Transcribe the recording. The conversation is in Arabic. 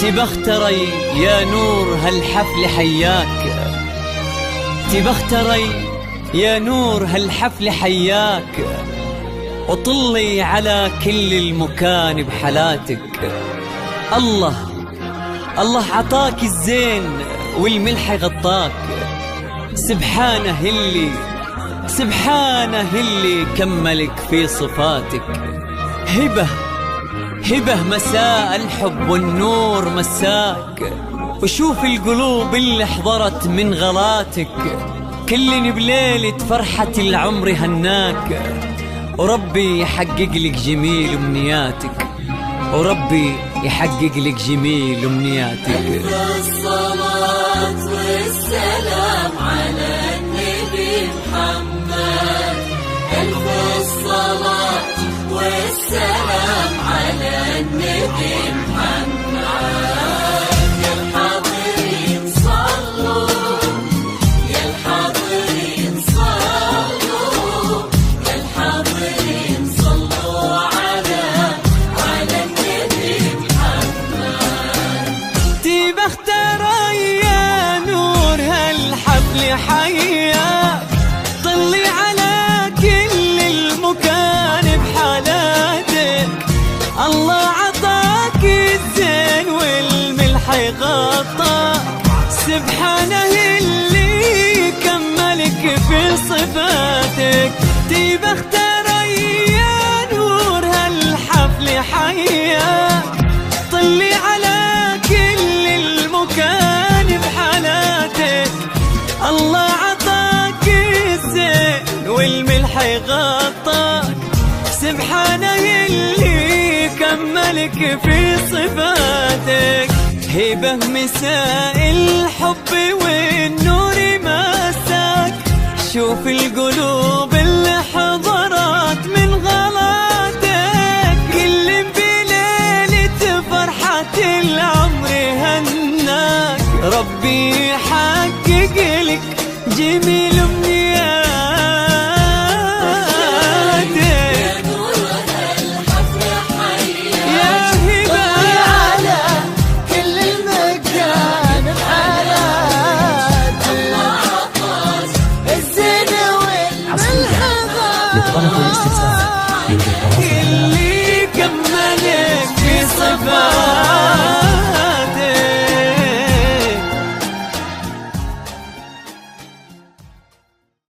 تبختري يا نور هالحفل حياك، تبختري يا نور هالحفل حياك، وطلي على كل المكان بحالاتك. الله عطاك الزين والملح غطاك، سبحانه اللي كملك في صفاتك. هبة مساء الحب والنور مساك، وشوف القلوب اللي حضرت من غلاتك. كلن بليلة فرحة العمر هناك، وربي يحقق لك جميل أمنياتك، وربي يحقق لك جميل أمنياتك. الصلاة والسلام على النبي محمد، ألف الصلاة والسلام على النبي محمد. يا الحاضرين صلوا، يا الحاضرين صلوا، يا الحاضرين صلوا على النبي محمد. تبختري يا نور هالحفل حياك، طلي على كل المكان بحالاتك. الله عطاك الزين والملح غطاك، سبحانه اللي كملك في صفاتك. تبختري يا نور هالحفل حياك، طلي على كل المكان بحالاتك. الله عطاك الزين والملح غطاك، سبحانه اللي كملك في صفاتك. هبة مساء الحب والنور مساك، شوف القلوب اللي حضرت من غلاتك. كل بليلة فرحة العمر هناك، ربي يحقق لك جميل أمنياتك. يا نور هالحفل حياك، يا هبة على كل المكان بحالاتك. الله عطاك الزين والملح للطلب والاستفسار يوجد تواصل اللي كملك في صفاتك.